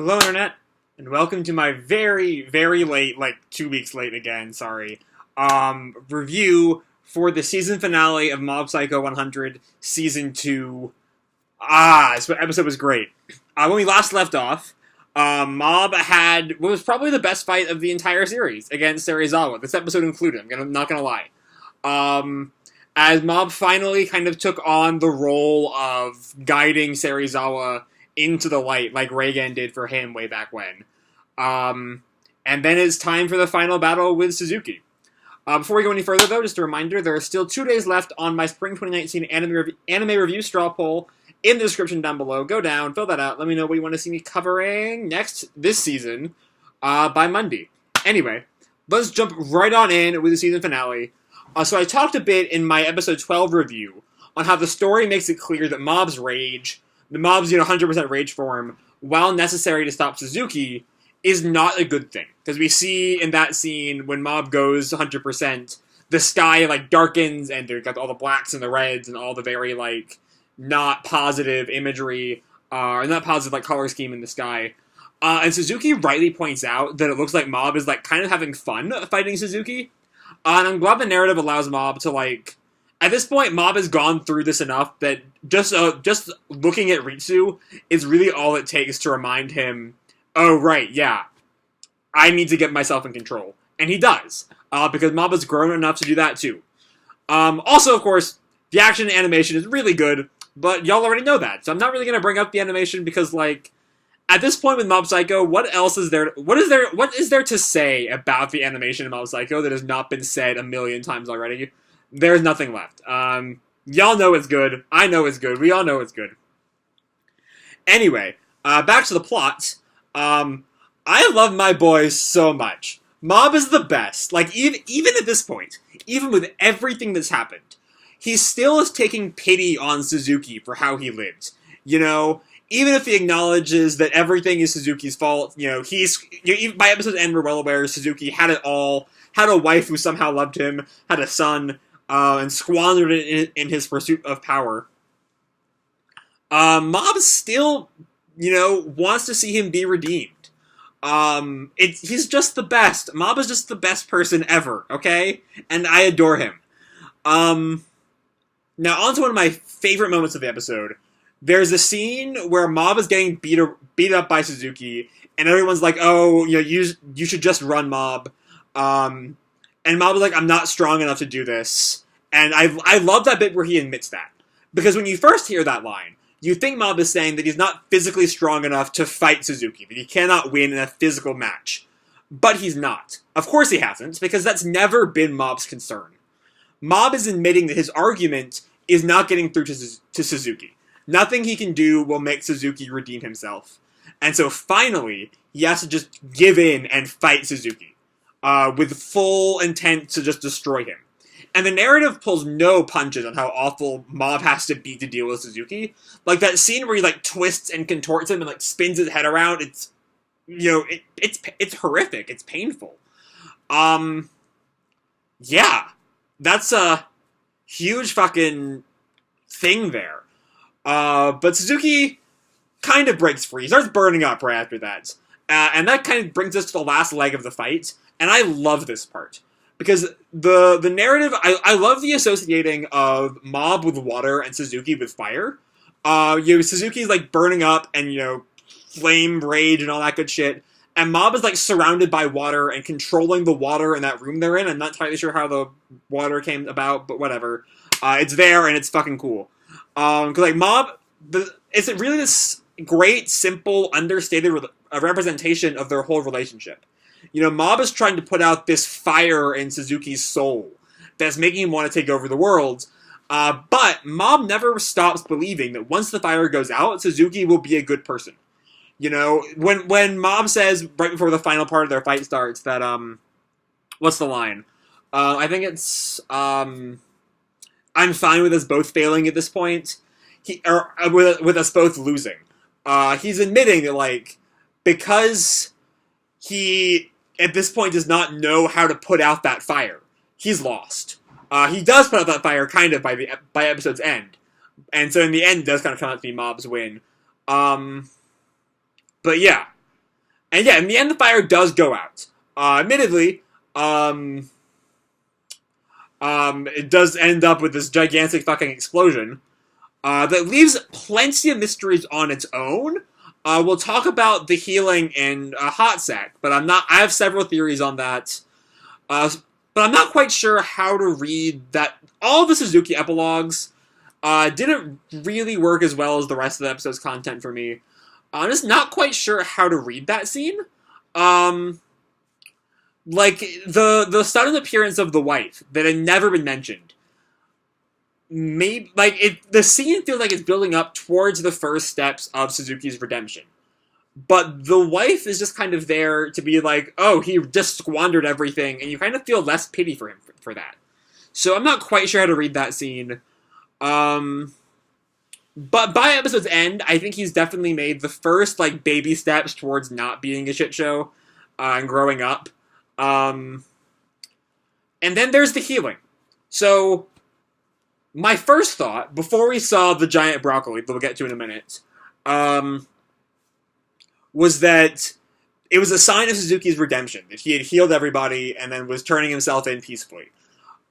Hello, Internet, and welcome to my very, very late, like 2 weeks late again, sorry, review for the season finale of Mob Psycho 100 Season 2. This episode was great. When we last left off, Mob had what was probably the best fight of the entire series against Serizawa. This episode included, I'm not gonna lie. As Mob finally kind of took on the role of guiding Serizawa into the light, like Reigen did for him way back when. And then it's time for the final battle with Suzuki. Before we go any further, though, just a reminder, there are still 2 days left on my Spring 2019 anime review straw poll in the description down below. Go down, fill that out, let me know what you want to see me covering next this season by Monday. Anyway, let's jump right on in with the season finale. So I talked a bit in my episode 12 review on how the story makes it clear that Mob's rage, the Mob's 100% rage form, while necessary to stop Suzuki, is not a good thing. Because we see in that scene, when Mob goes 100%, the sky, darkens, and they've got all the blacks and the reds, and all the very, not positive imagery, or not positive, color scheme in the sky. And Suzuki rightly points out that it looks like Mob is, kind of having fun fighting Suzuki. And I'm glad the narrative allows Mob to, at this point, Mob has gone through this enough that just looking at Ritsu is really all it takes to remind him, oh, right, yeah, I need to get myself in control. And he does, because Mob has grown enough to do that, too. Also, of course, the action and animation is really good, but y'all already know that, so I'm not really going to bring up the animation because, at this point with Mob Psycho, what else is there? What is there to say about the animation in Mob Psycho that has not been said a million times already? There's nothing left. Y'all know it's good. I know it's good. We all know it's good. Anyway, back to the plot. I love my boy so much. Mob is the best. Even at this point, even with everything that's happened, he still is taking pity on Suzuki for how he lived. Even if he acknowledges that everything is Suzuki's fault, by episode's end, we're well aware Suzuki had it all, had a wife who somehow loved him, had a son, and squandered it in his pursuit of power. Mob still, wants to see him be redeemed. He's just the best. Mob is just the best person ever, okay? And I adore him. Now, on to one of my favorite moments of the episode. There's a scene where Mob is getting beat up by Suzuki, and everyone's like, oh, you should just run, Mob. And Mob is like, I'm not strong enough to do this. And I love that bit where he admits that. Because when you first hear that line, you think Mob is saying that he's not physically strong enough to fight Suzuki, that he cannot win in a physical match. But he's not. Of course he hasn't, because that's never been Mob's concern. Mob is admitting that his argument is not getting through to Suzuki. Nothing he can do will make Suzuki redeem himself. And so finally, he has to just give in and fight Suzuki. With full intent to just destroy him. And the narrative pulls no punches on how awful Mob has to be to deal with Suzuki. That scene where he twists and contorts him and spins his head around, it's it's horrific, it's painful. Yeah. That's a huge fucking thing there. But Suzuki kind of breaks free. He starts burning up right after that. And that kind of brings us to the last leg of the fight. And I love this part. Because the narrative, I love the associating of Mob with water and Suzuki with fire. Suzuki's burning up and, flame rage and all that good shit. And Mob is surrounded by water and controlling the water in that room they're in. I'm not entirely sure how the water came about, but whatever. It's there and it's fucking cool. Because Mob, it's really this great, simple, understated representation of their whole relationship. Mob is trying to put out this fire in Suzuki's soul that's making him want to take over the world. But Mob never stops believing that once the fire goes out, Suzuki will be a good person. When Mob says right before the final part of their fight starts that, what's the line? I think it's, I'm fine with us both failing at this point. With us both losing. He's admitting that, because he, at this point, does not know how to put out that fire. He's lost. He does put out that fire, kind of, by episode's end. And so in the end, it does kind of come out to be Mob's win. But yeah, And yeah, in the end, the fire does go out. Admittedly, um, it does end up with this gigantic fucking explosion that leaves plenty of mysteries on its own. We'll talk about the healing in a hot sec, but I have several theories on that. But I'm not quite sure how to read that. All the Suzuki epilogues didn't really work as well as the rest of the episode's content for me. I'm just not quite sure how to read that scene. Like, the sudden appearance of the wife that had never been mentioned. Maybe, like, the scene feels like it's building up towards the first steps of Suzuki's redemption. But the wife is just kind of there to be like, oh, he just squandered everything, and you kind of feel less pity for him for that. So I'm not quite sure how to read that scene. But by episode's end, I think he's definitely made the first, like, baby steps towards not being a shit show, and growing up. And then there's the healing. So, my first thought, before we saw the giant broccoli, that we'll get to in a minute, was that it was a sign of Suzuki's redemption, that he had healed everybody and then was turning himself in peacefully.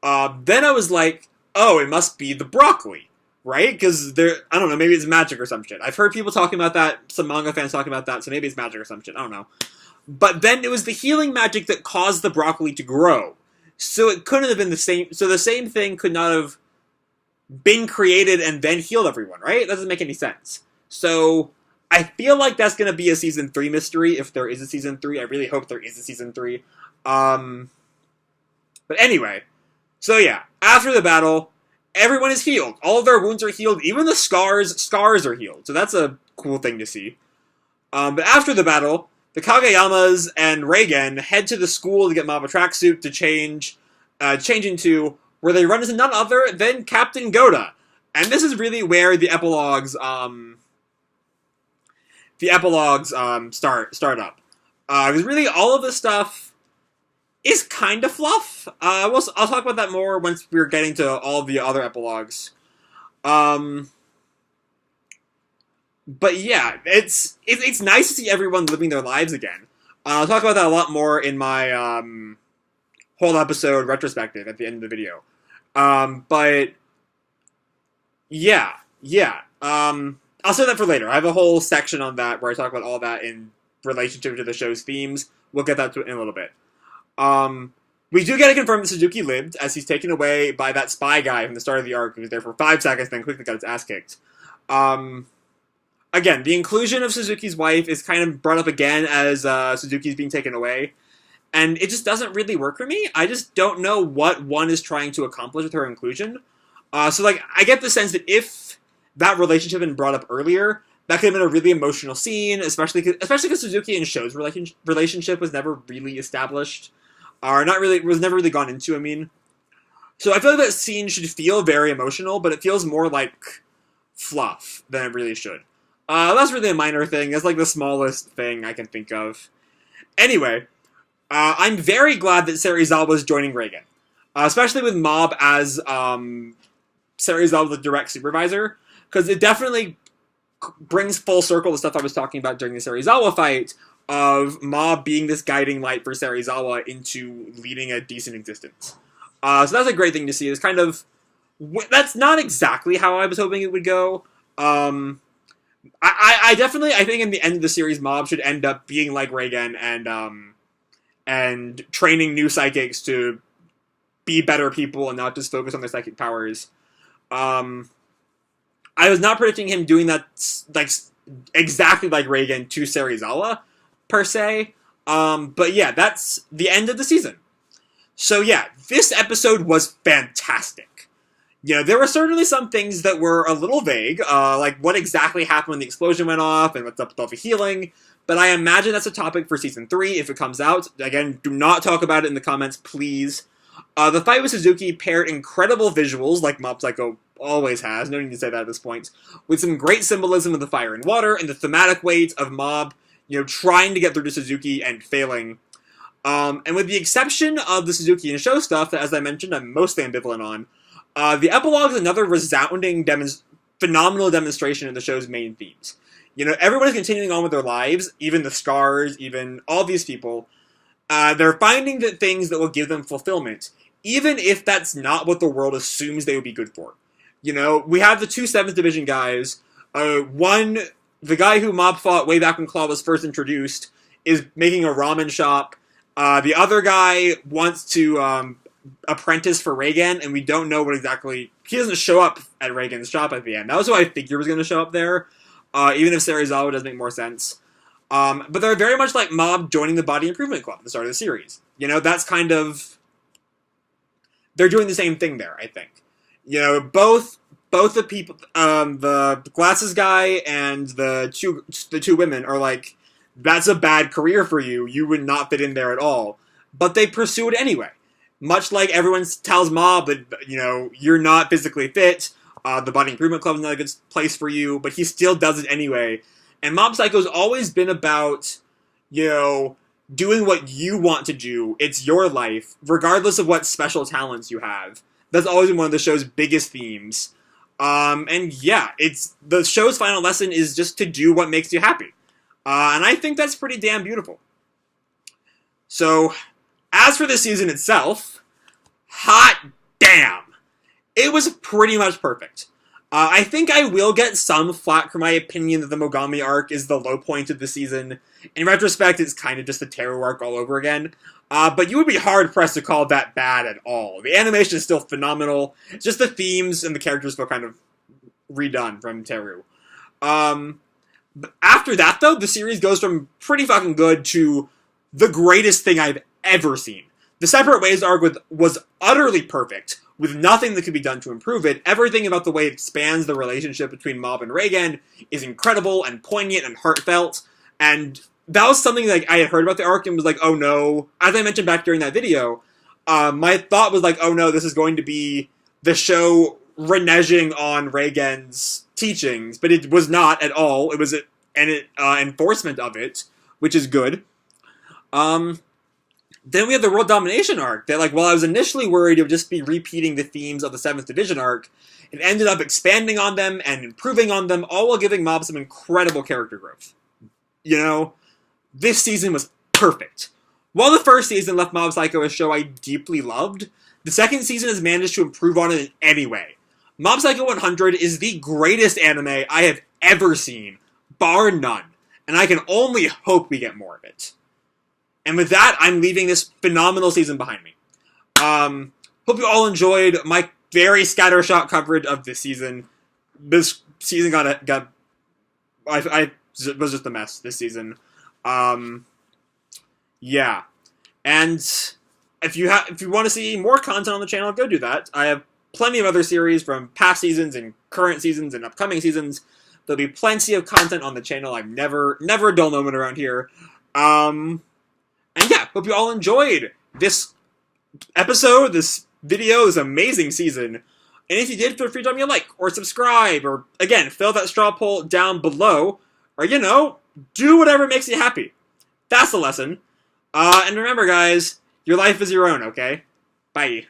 Then I was like, oh, it must be the broccoli, right? Because I don't know, maybe it's magic or some shit. I've heard people talking about that, some manga fans talking about that, so maybe it's magic or some shit, I don't know. But then it was the healing magic that caused the broccoli to grow. So it couldn't have been the same, so the same thing could not have been created and then healed everyone, right? That doesn't make any sense. So I feel like that's going to be a Season 3 mystery, if there is a Season 3. I really hope there is a Season 3. But anyway, so yeah, after the battle, everyone is healed. All of their wounds are healed. Even the scars are healed. So that's a cool thing to see. But after the battle, the Kageyamas and Reigen head to the school to get Mob a tracksuit to change into, where they run into none other than Captain Goda. And this is really where the epilogues start up. Because really all of this stuff is kind of fluff. I'll talk about that more once we're getting to all the other epilogues. But yeah, it's nice to see everyone living their lives again. I'll talk about that a lot more in my whole episode retrospective at the end of the video. But yeah. I'll save that for later. I have a whole section on that where I talk about all that in relationship to the show's themes. We'll get that to in a little bit. We do get to confirm that Suzuki lived, as he's taken away by that spy guy from the start of the arc, who was there for 5 seconds, then quickly got his ass kicked. Again, the inclusion of Suzuki's wife is kind of brought up again as Suzuki's being taken away, and it just doesn't really work for me. I just don't know what one is trying to accomplish with her inclusion. So, like, I get the sense that if that relationship had been brought up earlier, that could have been a really emotional scene, especially because Suzuki and Sho's relationship was never really established, or was never really gone into, I mean. So I feel like that scene should feel very emotional, but it feels more like fluff than it really should. That's really a minor thing. It's like the smallest thing I can think of. Anyway, I'm very glad that Serizawa is joining Reigen, especially with Mob as Serizawa, the direct supervisor, because it definitely brings full circle the stuff I was talking about during the Serizawa fight, of Mob being this guiding light for Serizawa into leading a decent existence. So that's a great thing to see. It's kind of... That's not exactly how I was hoping it would go. I think in the end of the series, Mob should end up being like Reigen and training new psychics to be better people and not just focus on their psychic powers. I was not predicting him doing that like exactly like Reigen to Serizawa, per se. But yeah, that's the end of the season. So yeah, this episode was fantastic. You know, there were certainly some things that were a little vague, like what exactly happened when the explosion went off and what's up with all the healing, but I imagine that's a topic for Season 3 if it comes out. Again, do not talk about it in the comments, please. The fight with Suzuki paired incredible visuals, like Mob Psycho always has, no need to say that at this point, with some great symbolism of the fire and water and the thematic weight of Mob, you know, trying to get through to Suzuki and failing. And with the exception of the Suzuki and Sho stuff that, as I mentioned, I'm mostly ambivalent on, the epilogue is another resounding, phenomenal demonstration of the show's main themes. You know, everyone's continuing on with their lives, even the stars, even all these people. They're finding the things that will give them fulfillment, even if that's not what the world assumes they would be good for. You know, we have the two 7th Division guys. One, the guy who Mob fought way back when Claw was first introduced, is making a ramen shop. The other guy wants to apprentice for Reagan, and we don't know what exactly... He doesn't show up at Reagan's shop at the end. That was who I figured was going to show up there, even if Serizawa does make more sense. But they're very much like Mob joining the Body Improvement Club at the start of the series. You know, that's kind of... They're doing the same thing there, I think. You know, both the people, the glasses guy and the two women are like, that's a bad career for you. You would not fit in there at all. But they pursue it anyway. Much like everyone tells Mob that, you know, you're not physically fit, the Body Improvement Club is not a good place for you, but he still does it anyway. And Mob Psycho's always been about, you know, doing what you want to do. It's your life, regardless of what special talents you have. That's always been one of the show's biggest themes. And yeah, the show's final lesson is just to do what makes you happy. And I think that's pretty damn beautiful. So, as for the season itself, hot damn! It was pretty much perfect. I think I will get some flack for my opinion that the Mogami arc is the low point of the season. In retrospect, it's kind of just the Teru arc all over again. But you would be hard-pressed to call that bad at all. The animation is still phenomenal. It's just the themes and the characters feel kind of redone from Teru. But after that, though, the series goes from pretty fucking good to the greatest thing I've ever seen. The Separate Ways arc was utterly perfect, with nothing that could be done to improve it. Everything about the way it expands the relationship between Mob and Reigen is incredible and poignant and heartfelt, and that was something like I had heard about the arc and was like, oh no. As I mentioned back during that video, my thought was like, oh no, this is going to be the show reneging on Reigen's teachings, but it was not at all. It was an enforcement of it, which is good. Then we have the World Domination arc that, like, while I was initially worried it would just be repeating the themes of the 7th Division arc, it ended up expanding on them and improving on them, all while giving Mob some incredible character growth. You know, this season was perfect. While the first season left Mob Psycho a show I deeply loved, the second season has managed to improve on it in any way. Mob Psycho 100 is the greatest anime I have ever seen, bar none, and I can only hope we get more of it. And with that, I'm leaving this phenomenal season behind me. Hope you all enjoyed my very scattershot coverage of this season. This season I was just a mess this season. Yeah. And if you want to see more content on the channel, go do that. I have plenty of other series from past seasons and current seasons and upcoming seasons. There'll be plenty of content on the channel. I'm never a dull moment around here. And yeah, hope you all enjoyed this episode, this video, this amazing season. And if you did, feel free to drop me a like, or subscribe, or, again, fill that straw poll down below, or, you know, do whatever makes you happy. That's the lesson. And remember, guys, your life is your own, okay? Bye.